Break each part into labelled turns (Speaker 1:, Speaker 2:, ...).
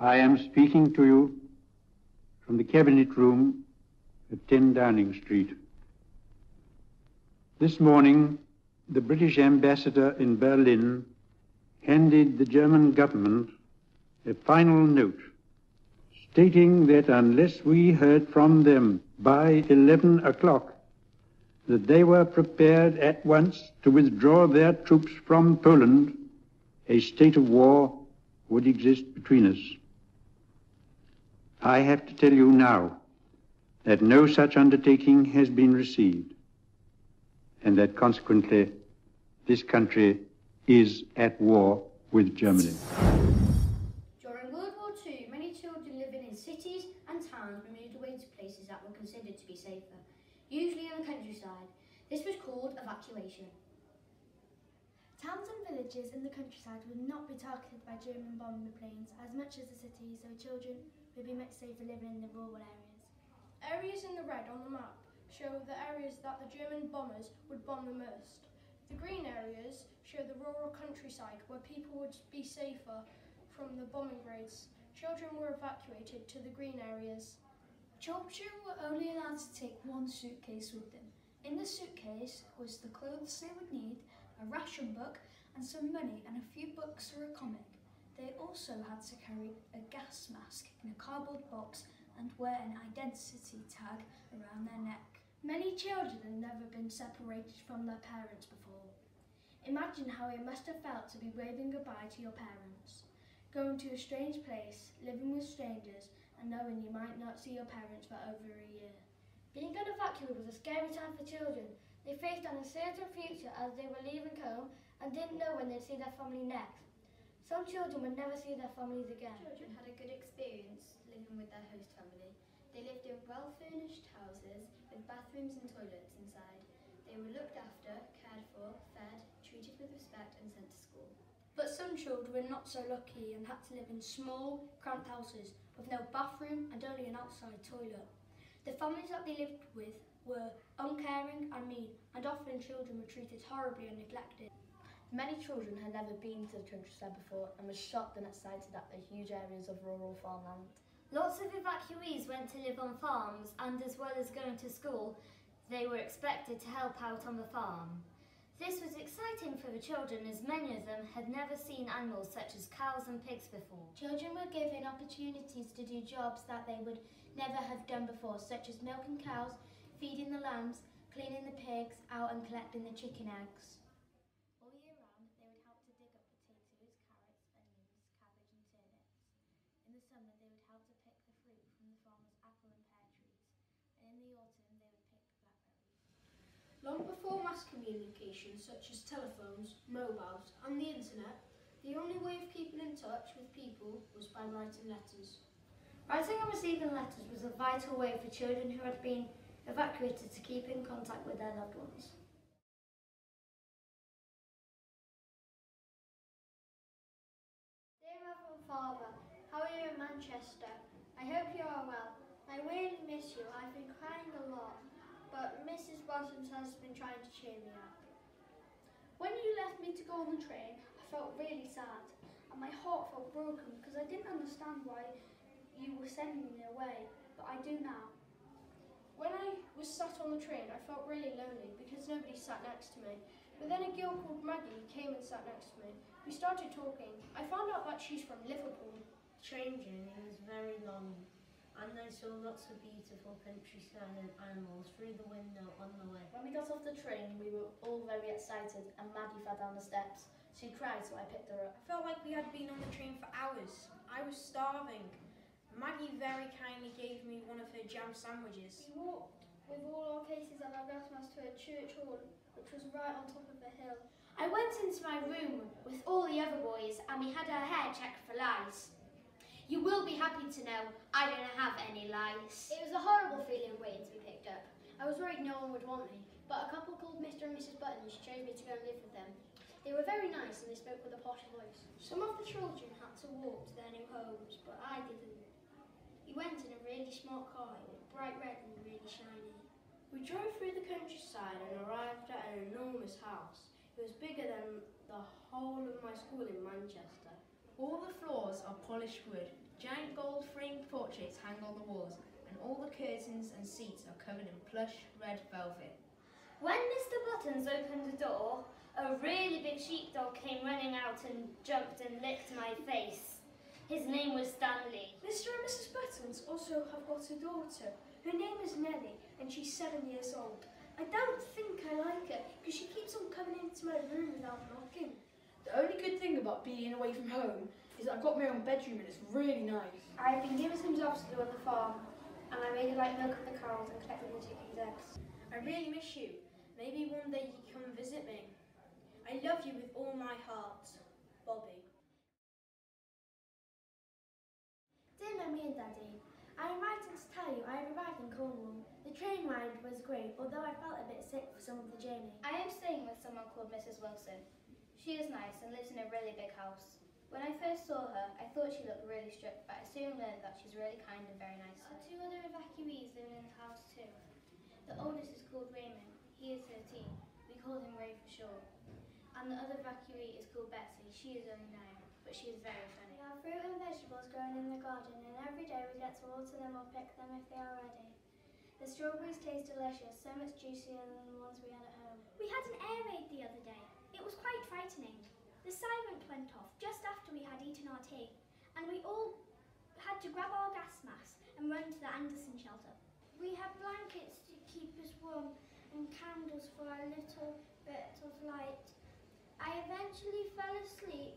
Speaker 1: I am speaking to you from the Cabinet Room at 10 Downing Street. This morning, the British ambassador in Berlin handed the German government a final note stating that unless we heard from them by 11 o'clock, that they were prepared at once to withdraw their troops from Poland, a state of war would exist between us. I have to tell you now that no such undertaking has been received, and that consequently this country is at war with Germany.
Speaker 2: During World War II, many children living in cities and towns were moved away to places that were considered to be safer, usually in the countryside. This was called evacuation.
Speaker 3: Towns and villages in the countryside would not be targeted by German bombing planes as much as the cities, so children would be much safer living in the rural areas.
Speaker 4: Areas in the red on the map show the areas that the German bombers would bomb the most. The green areas show the rural countryside where people would be safer from the bombing raids. Children were evacuated to the green areas.
Speaker 5: Children were only allowed to take one suitcase with them. In the suitcase was the clothes they would need, a ration book and some money and a few books or a comic. They also had to carry a gas mask in a cardboard box and wear an identity tag around their neck.
Speaker 3: Many children had never been separated from their parents before. Imagine how it must have felt to be waving goodbye to your parents, going to a strange place, living with strangers and knowing you might not see your parents for over a year.
Speaker 6: Being an evacuee was a scary time for children. They faced an uncertain future as they were leaving home and didn't know when they'd see their family next. Some children would never see their families again.
Speaker 2: Children had a good experience living with their host family. They lived in well-furnished houses with bathrooms and toilets inside. They were looked after, cared for, fed, treated with respect and sent to school.
Speaker 3: But some children were not so lucky and had to live in small, cramped houses with no bathroom and only an outside toilet. The families that they lived with were uncaring and mean, and often children were treated horribly and neglected.
Speaker 7: Many children had never been to the countryside before and were shocked when sighted at the huge areas of rural farmland.
Speaker 2: Lots of evacuees went to live on farms, and as well as going to school, they were expected to help out on the farm. This was exciting for the children as many of them had never seen animals such as cows and pigs before.
Speaker 3: Children were given opportunities to do jobs that they would never have done before, such as milking cows, feeding the lambs, cleaning the pigs out and collecting the chicken eggs.
Speaker 2: All year round, they would help to dig up potatoes, carrots, onions, cabbage and turnips. In the summer, they would help to pick the fruit from the farmer's apple and pear trees. And in the autumn, they would pick blackberries.
Speaker 4: Long before mass communication such as telephones, mobiles and the internet, the only way of keeping in touch with people was by writing letters.
Speaker 2: Writing and receiving letters was a vital way for children who had been evacuated to keep in contact with their loved ones.
Speaker 6: Dear Mother and Father, how are you in Manchester? I hope you are well. I really miss you. I've been crying a lot, but Mrs. Bottoms has been trying to cheer me up.
Speaker 3: When you left me to go on the train, I felt really sad and my heart felt broken because I didn't understand why you were sending me away, but I do now.
Speaker 4: When I was sat on the train, I felt really lonely because nobody sat next to me. But then a girl called Maggie came and sat next to me. We started talking. I found out that she's from Liverpool.
Speaker 8: The train journey was very long, and I saw lots of beautiful countryside and animals through the window on the way.
Speaker 7: When we got off the train, we were all very excited and Maggie fell down the steps. She cried, so I picked her up.
Speaker 4: I felt like we had been on the train for hours. I was starving. Maggie very kindly gave me one of her jam sandwiches.
Speaker 6: We walked with all our cases and our gas masks to a church hall, which was right on top of a hill.
Speaker 2: I went into my room with all the other boys and we had our hair checked for lice. You will be happy to know I don't have any lice.
Speaker 6: It was a horrible feeling waiting to be picked up. I was worried no one would want me, but a couple called Mr. and Mrs. Buttons chose me to go and live with them. They were very nice and they spoke with a posh voice. Some of the children had to walk to their new homes, but I didn't. We went in a really smart car. It was bright red and really shiny.
Speaker 4: We drove through the countryside and arrived at an enormous house. It was bigger than the whole of my school in Manchester.
Speaker 9: All the floors are polished wood, Giant gold-framed portraits hang on the walls, and all the curtains and seats are covered in plush red velvet.
Speaker 2: When Mr. Buttons opened the door, a really big sheepdog came running out and jumped and licked my face. His name was Stanley.
Speaker 3: Mr. and Mrs. Buttons also have got a daughter. Her name is Nellie, and she's 7 years old. I don't think I like her, because she keeps on coming into my room without knocking.
Speaker 10: The only good thing about being away from home is that I've got my own bedroom and it's really nice.
Speaker 6: I've been given some jobs to do on the farm, and I really like milking the cows and collecting the chickens' eggs.
Speaker 8: I really miss you. Maybe one day you can come and visit me. I love you with all my heart, Bobby.
Speaker 3: Dear Mummy and Daddy, I am writing to tell you I have arrived in Cornwall. The train ride was great, although I felt a bit sick for some of the journey.
Speaker 2: I am staying with someone called Mrs. Wilson. She is nice and lives in a really big house. When I first saw her, I thought she looked really strict, but I soon learned that she's really kind and very nice.
Speaker 6: Our 2 other evacuees live in the house too. The oldest is called Raymond. He is 13. We call him Ray for short. And the other evacuee is called Betsy. She is only 9, but she is very funny.
Speaker 3: We have fruit and vegetables growing in the garden, and every day we get to water them or pick them if they are ready. The strawberries taste delicious, so much juicier than the ones we had at home.
Speaker 11: We had an air raid the other day. It was quite frightening. The siren went off just after we had eaten our tea, and we all had to grab our gas masks and run to the Anderson shelter.
Speaker 3: We had blankets to keep us warm and candles for a little bit of light. I eventually fell asleep,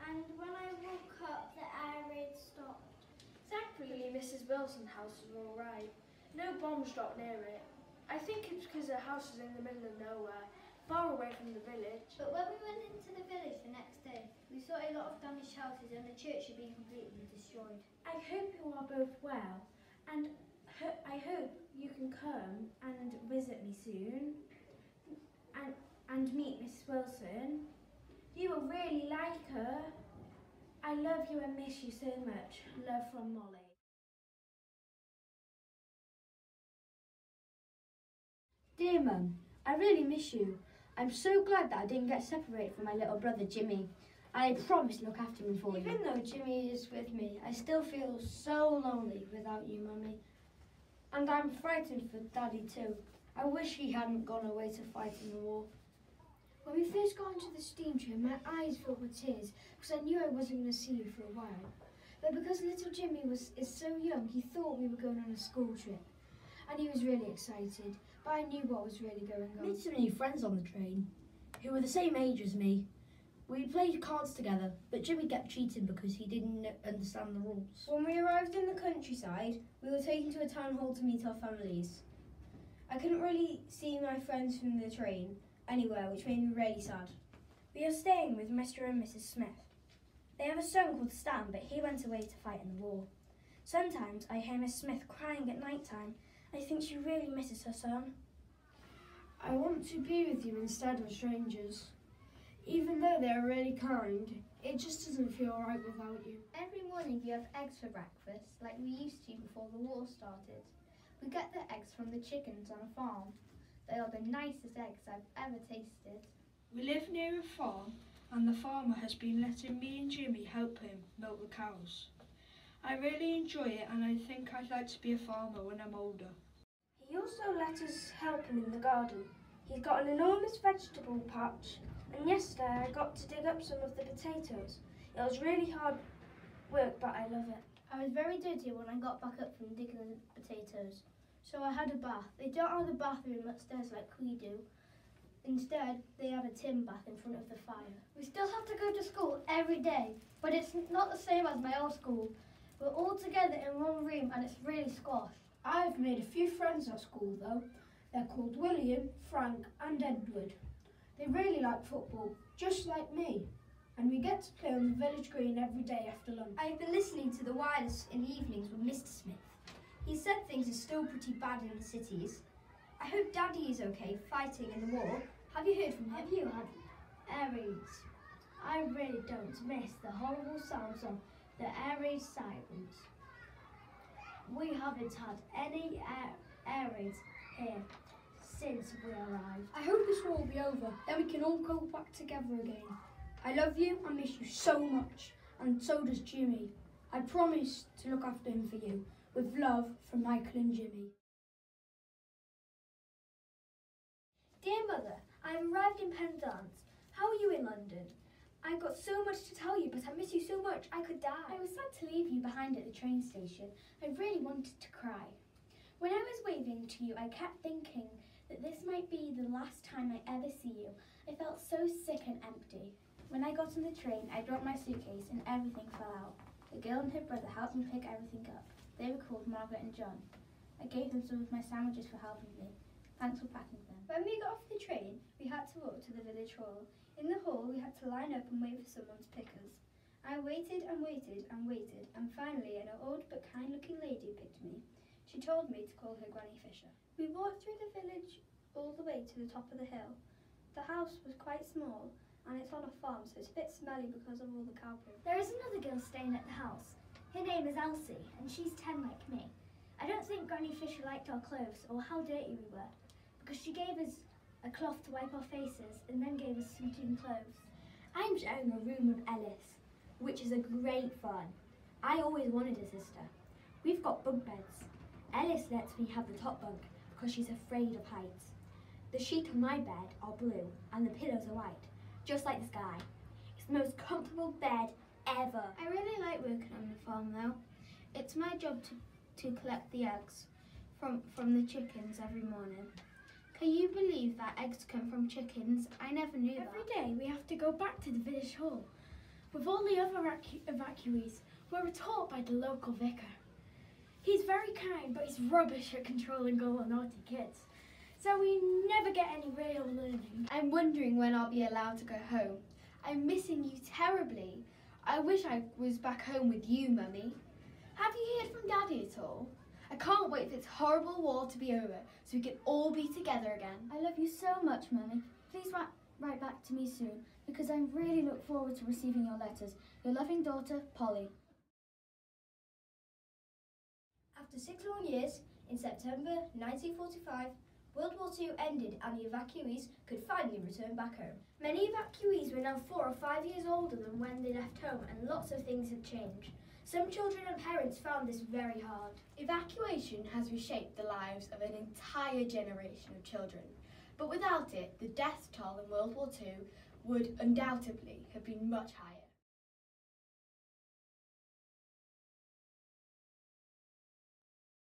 Speaker 3: and when I woke up, the air raid stopped.
Speaker 10: Thankfully, Mrs. Wilson's house was all right. No bombs dropped near it. I think it's because her house is in the middle of nowhere, far away from the village.
Speaker 6: But when we went into the village the next day, we saw a lot of damaged houses and the church had been completely destroyed.
Speaker 3: I hope you are both well, and I hope you can come and visit me soon and meet Miss Wilson. You will really like her. I love you and miss you so much. Love from Molly.
Speaker 12: Dear Mum, I really miss you. I'm so glad that I didn't get separated from my little brother Jimmy. I promise to look after him for you.
Speaker 6: Even though Jimmy is with me, I still feel so lonely without you, Mummy. And I'm frightened for Daddy too. I wish he hadn't gone away to fight in the war.
Speaker 3: When we first got into the steam train, my eyes filled with tears because I knew I wasn't going to see you for a while. But because little Jimmy is so young, he thought we were going on a school trip. And he was really excited, but I knew what was really going on.
Speaker 12: I made some new friends on the train who were the same age as me. We played cards together, but Jimmy kept cheating because he didn't understand the rules.
Speaker 6: When we arrived in the countryside, we were taken to a town hall to meet our families. I couldn't really see my friends from the train anywhere, which made me really sad. We are staying with Mr. and Mrs. Smith. They have a son called Stan, but he went away to fight in the war. Sometimes I hear Miss Smith crying at night time. I think she really misses her son.
Speaker 3: I want to be with you instead of strangers. Even though they are really kind, it just doesn't feel right without you.
Speaker 6: Every morning we have eggs for breakfast, like we used to before the war started. We get the eggs from the chickens on a farm. They are the nicest eggs I've ever tasted.
Speaker 13: We live near a farm, and the farmer has been letting me and Jimmy help him milk the cows. I really enjoy it, and I think I'd like to be a farmer when I'm older.
Speaker 3: He also let us help him in the garden. He's got an enormous vegetable patch, and yesterday I got to dig up some of the potatoes. It was really hard work, but I love it.
Speaker 6: I was very dirty when I got back up from digging the potatoes, so I had a bath. They don't have a bathroom upstairs like we do. Instead, they have a tin bath in front of the fire. We still have to go to school every day, but it's not the same as my old school. We're all together in one room and it's really squash.
Speaker 3: I've made a few friends at school though. They're called William, Frank and Edward. They really like football, just like me. And we get to play on the village green every day after lunch.
Speaker 6: I've been listening to the wireless in the evenings with Mr. Smith. He said things are still pretty bad in the cities. I hope Daddy is okay fighting in the war. Have you heard from him?
Speaker 3: Have you had air raids? I really don't miss the horrible sounds of the air raid sirens. We haven't had any air raids here since we arrived.
Speaker 6: I hope this war will be over, then we can all go back together again. I love you, I miss you so much, and so does Jimmy.
Speaker 12: I promise to look after him for you. With love from Michael and Jimmy.
Speaker 11: Dear Mother, I have arrived in Penzance. How are you in London? I've got so much to tell you, but I miss you so much I could die.
Speaker 14: I was sad to leave you behind at the train station. I really wanted to cry. When I was waving to you, I kept thinking that this might be the last time I ever see you. I felt so sick and empty. When I got on the train, I dropped my suitcase and everything fell out. The girl and her brother helped me pick everything up. They were called Margaret and John. I gave them some of my sandwiches for helping me. Thanks for packing them.
Speaker 11: When we got off the train, we had to walk to the village hall. In the hall, we had to line up and wait for someone to pick us. I waited and waited and waited, and finally an old but kind-looking lady picked me. She told me to call her Granny Fisher. We walked through the village all the way to the top of the hill. The house was quite small, and it's on a farm, so it's a bit smelly because of all the cow poo.
Speaker 2: There is another girl staying at the house. Her name is Elsie, and she's 10 like me. I don't think Granny Fisher liked our clothes or how dirty we were, because she gave us a cloth to wipe our faces and then gave us some clean clothes.
Speaker 12: I'm sharing a room with Ellis, which is a great fun. I always wanted a sister. We've got bunk beds. Ellis lets me have the top bunk because she's afraid of heights. The sheets on my bed are blue and the pillows are white, just like the sky. It's the most comfortable bed ever.
Speaker 9: I really like working on the farm though. It's my job to collect the eggs from the chickens every morning. Can you believe that eggs come from chickens? I never knew that.
Speaker 10: Every day we have to go back to the village hall with all the other evacuees who are taught by the local vicar. He's very kind, but he's rubbish at controlling all the naughty kids. So we never get any real learning.
Speaker 9: I'm wondering when I'll be allowed to go home. I'm missing you terribly. I wish I was back home with you, Mummy. Have you heard from Daddy at all? I can't wait for this horrible war to be over so we can all be together again.
Speaker 14: I love you so much, Mummy. Please write back to me soon, because I really look forward to receiving your letters. Your loving daughter, Polly.
Speaker 15: After 6 long years, in September 1945, World War II ended and the evacuees could finally return back home.
Speaker 11: Many evacuees were now 4 or 5 years older than when they left home, and lots of things had changed. Some children and parents found this very hard.
Speaker 9: Evacuation has reshaped the lives of an entire generation of children, but without it, the death toll in World War II would undoubtedly have been much higher.